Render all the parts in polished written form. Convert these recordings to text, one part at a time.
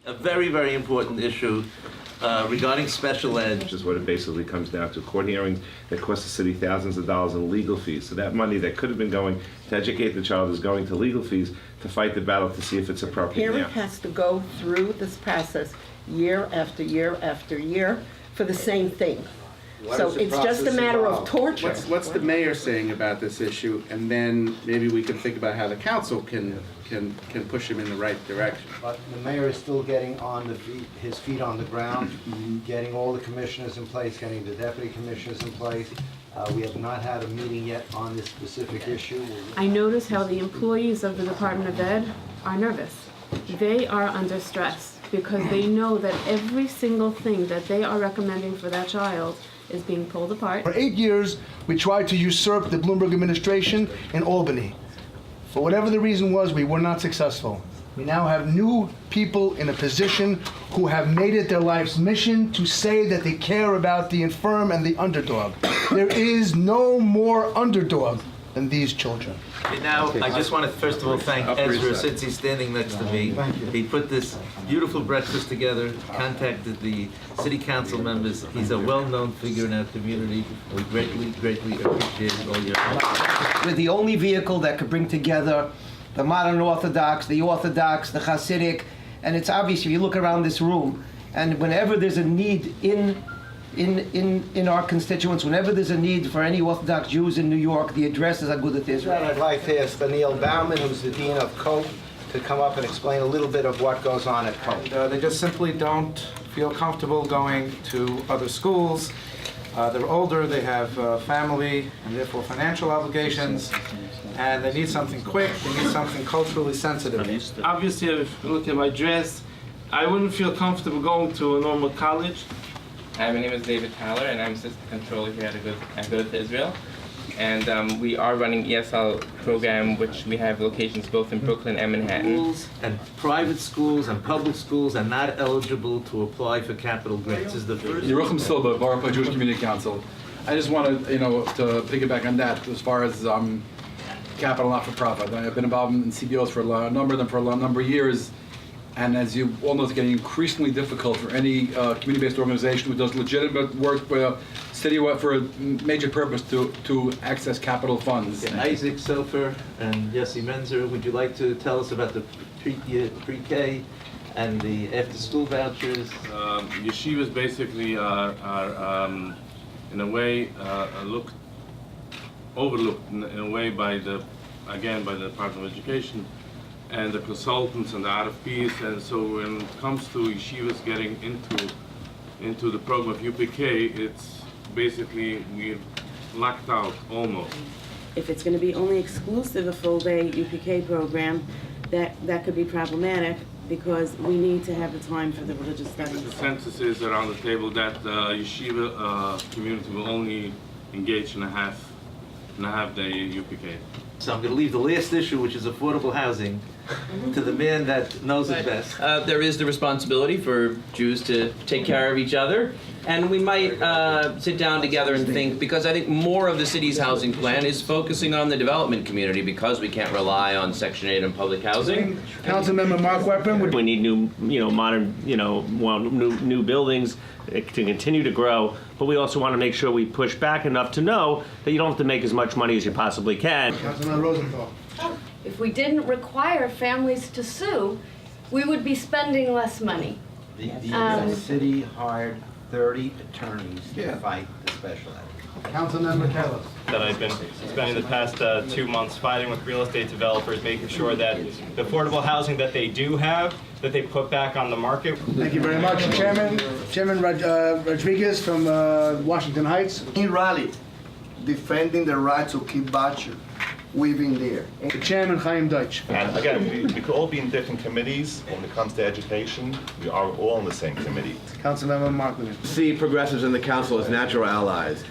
A very, very important issue regarding special ed. Which is what it basically comes down to. Court hearings that cost the city thousands of dollars in legal fees. So that money that could have been going to educate the child is going to legal fees to fight the battle to see if it's appropriate now. Parent has to go through this process year after year after year for the same thing. So it's just a matter of torture. What's the mayor saying about this issue? And then maybe we can think about how the council can push him in the right direction. But the mayor is still getting on his feet on the ground, getting all the commissioners in place, getting the deputy commissioners in place. We have not had a meeting yet on this specific issue. I notice how the employees of the Department of Ed are nervous. They are under stress because they know that every single thing that they are recommending for that child is being pulled apart. For 8 years, we tried to usurp the Bloomberg administration in Albany. For whatever the reason was, we were not successful. We now have new people in a position who have made it their life's mission to say that they care about the infirm and the underdog. There is no more underdog than these children. And now, I just want to first of all thank Ezra, since he's standing next to me. He put this beautiful breakfast together, contacted the city council members. He's a well-known figure in our community. We greatly, greatly appreciate all your help. We're the only vehicle that could bring together the modern Orthodox, the Hasidic, and it's obvious if you look around this room, and whenever there's a need in our constituents, whenever there's a need for any Orthodox Jews in New York, the address is Agudath Israel. I'd like to ask Daniel Bauman, who's the dean of Cope, to come up and explain a little bit of what goes on at Cope. They just simply don't feel comfortable going to other schools. They're older, they have family and therefore financial obligations, and they need something quick, they need something culturally sensitive. Obviously, if you look at my dress, I wouldn't feel comfortable going to a normal college. Hi, my name is David Tyler, and I'm assistant controller here at Agudath Israel. And we are running ESL program, which we have locations both in Brooklyn and Manhattan. Schools and private schools and public schools are not eligible to apply for capital grants. This is the first. Yerucham Silva, Baruch Jewish Community Council. I just want to, to piggyback on that as far as capital not-for-profit. I've been involved in CBOs for a number of years. And as you all know, it's getting increasingly difficult for any community-based organization who does legitimate work for a major purpose to access capital funds. And Isaac Sofer and Yossi Menzer, would you like to tell us about the pre-K and the after-school vouchers? Yeshivas basically are in a way, overlooked in a way by the Department of Education and the consultants and the RFPs, and so when it comes to yeshivas getting into the program of UPK, it's basically we're locked out almost. If it's going to be only exclusive a full-day UPK program, that could be problematic because we need to have the time for the religious studies. The consensus is around the table that the yeshiva community will only engage in a half-day UPK. So I'm going to leave the last issue, which is affordable housing, to the man that knows it best. There is the responsibility for Jews to take care of each other, and we might sit down together and think, because I think more of the city's housing plan is focusing on the development community because we can't rely on Section 8 and public housing. Councilmember Mark Weapon. We need new, modern, new buildings to continue to grow, but we also want to make sure we push back enough to know that you don't have to make as much money as you possibly can. Councilman Rosenthal. If we didn't require families to sue, we would be spending less money. The city hired 30 attorneys to fight the special ed. Councilmember Kellis. That I've been spending the past 2 months fighting with real estate developers, making sure that the affordable housing that they do have, that they put back on the market. Thank you very much. Chairman Rodriguez from Washington Heights. In rally, defending the rights of Kibbutz, we've been there. The Chairman Chaim Deutsch. And again, we could all be in different committees. When it comes to education, we are all in the same committee. Councilmember Marklin. See progressives in the council as natural allies,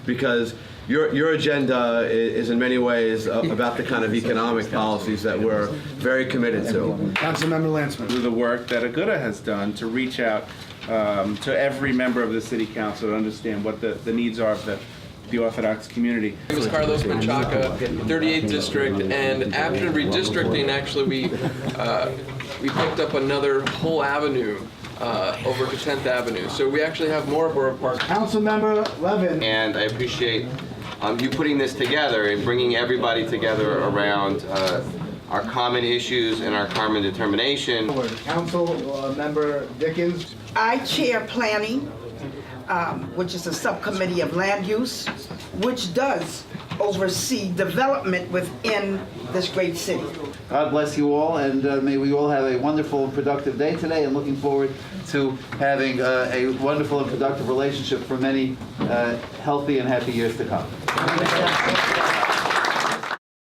because your agenda is in many ways about the kind of economic policies that we're very committed to. Councilmember Lansman. Do the work that Agudath has done to reach out to every member of the city council to understand what the needs are of the Orthodox community. It was Carlos Menchaca, 38th District, and after redistricting, actually, we we picked up another whole avenue over to 10th Avenue. So we actually have more borough parks. Councilmember Levin. And I appreciate you putting this together and bringing everybody together around our common issues and our common determination. Council Member Dickens. I chair planning, which is a subcommittee of land use, which does oversee development within this great city. God bless you all, and may we all have a wonderful and productive day today, and looking forward to having a wonderful and productive relationship for many healthy and happy years to come.